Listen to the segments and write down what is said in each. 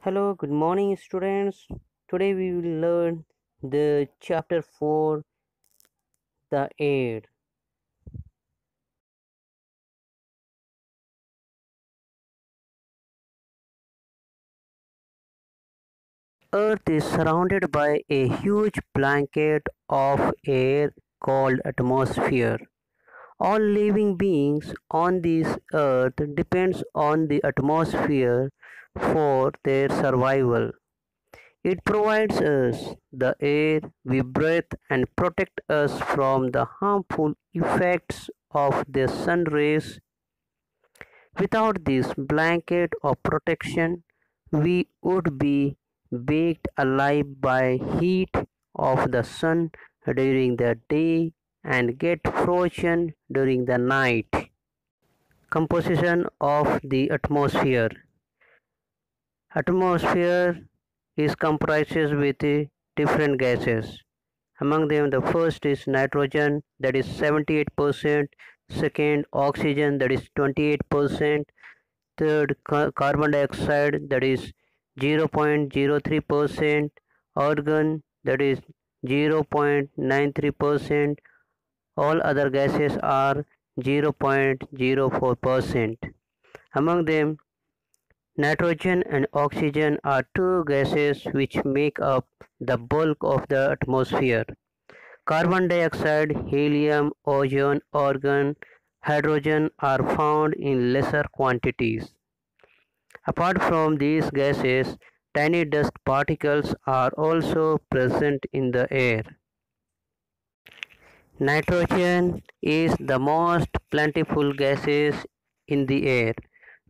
Hello, good morning, students. Today we will learn the chapter 4, the air. Earth is surrounded by a huge blanket of air called atmosphere. All living beings on this earth depends on the atmosphere for their survival. It provides us the air we breathe and protects us from the harmful effects of the sun rays. Without this blanket of protection, we would be baked alive by heat of the sun during the day and get frozen during the night. Composition of the atmosphere. Atmosphere is comprises with different gases. Among them, the first is nitrogen, that is 78%. Second, oxygen, that is 28%. Third, carbon dioxide, that is 0.03%. Argon, that is 0.93%. All other gases are 0.04%. Among them, nitrogen and oxygen are two gases which make up the bulk of the atmosphere. Carbon dioxide, helium, ozone, argon, hydrogen are found in lesser quantities. Apart from these gases, tiny dust particles are also present in the air. Nitrogen is the most plentiful gases in the air.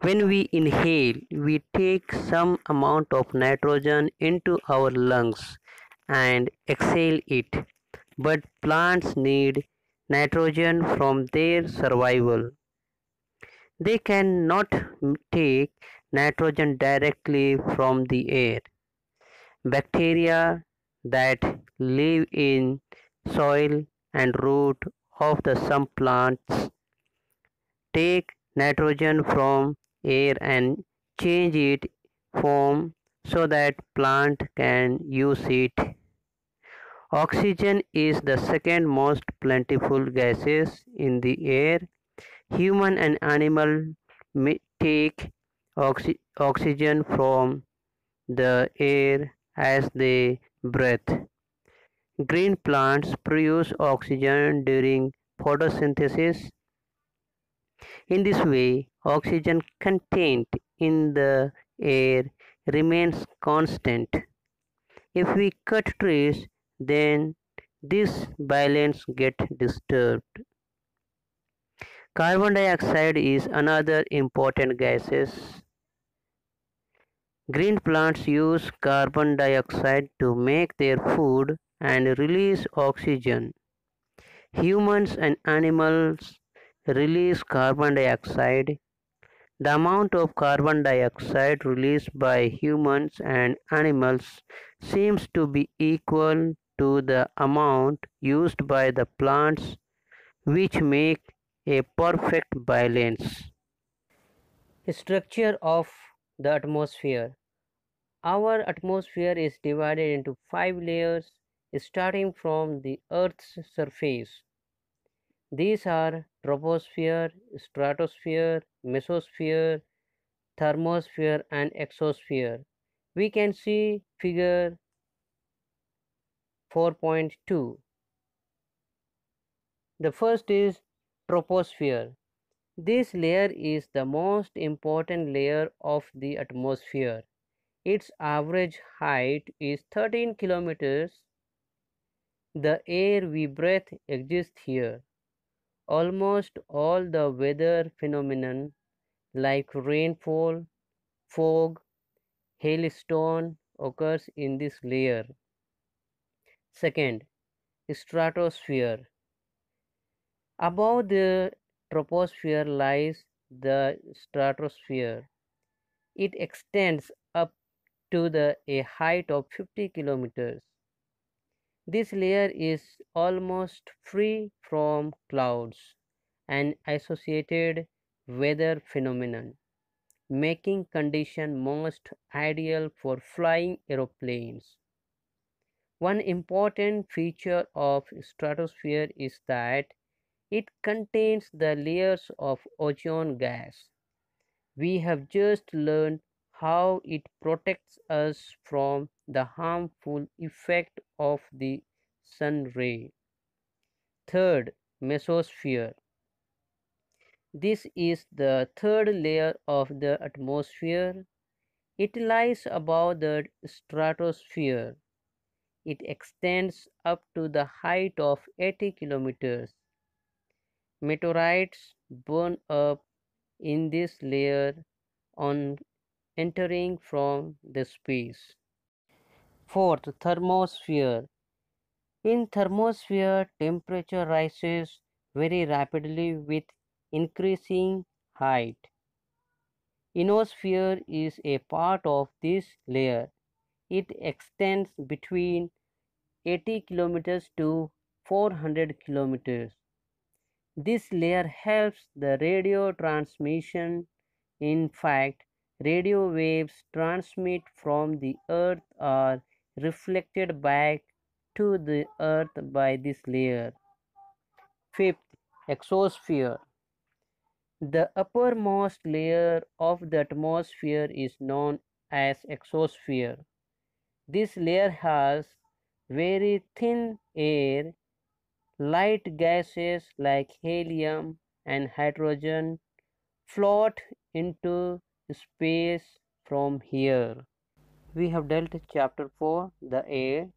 When we inhale, we take some amount of nitrogen into our lungs and exhale it. But plants need nitrogen from their survival. They cannot take nitrogen directly from the air. Bacteria that live in soil and root of the some plants take nitrogen from air and change it form so that plant can use it. Oxygen is the second most plentiful gases in the air. Human and animal may take oxygen from the air as they breathe. Green plants produce oxygen during photosynthesis. In this way, oxygen content in the air remains constant. If we cut trees, then this balance gets disturbed. Carbon dioxide is another important gases. Green plants use carbon dioxide to make their food and release oxygen. Humans and animals release carbon dioxide. The amount of carbon dioxide released by humans and animals seems to be equal to the amount used by the plants, which make a perfect balance. Structure of the atmosphere. Our atmosphere is divided into five layers starting from the Earth's surface. These are troposphere, stratosphere, mesosphere, thermosphere, and exosphere. We can see figure 4.2. The first is troposphere. This layer is the most important layer of the atmosphere. Its average height is 13 kilometers. The air we breathe exists here. Almost all the weather phenomena like rainfall, fog, hailstone occurs in this layer. Second, stratosphere. Above the troposphere lies the stratosphere. It extends up to a height of 50 kilometers. This layer is almost free from clouds and associated weather phenomena. making condition most ideal for flying aeroplanes. One important feature of stratosphere is that it contains the layers of ozone gas. We have just learned how it protects us from the harmful effect of the sun ray. Third, mesosphere. This is the third layer of the atmosphere. It lies above the stratosphere. It extends up to the height of 80 kilometers. Meteorites burn up in this layer on entering from the space. Fourth, thermosphere. In thermosphere, temperature rises very rapidly with increasing height. Ionosphere is a part of this layer. It extends between 80 kilometers to 400 kilometers. This layer helps the radio transmission. In fact, radio waves transmit from the Earth are reflected back to the Earth by this layer. Fifth, exosphere. The uppermost layer of the atmosphere is known as exosphere. This layer has very thin air. Light gases like helium and hydrogen float into space from here. We have dealt with chapter 4, the air.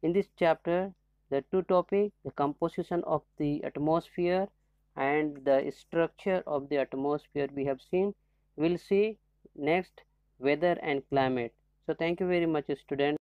In this chapter, the two topics, the composition of the atmosphere and the structure of the atmosphere we have seen. We'll see next weather and climate. So thank you very much, students.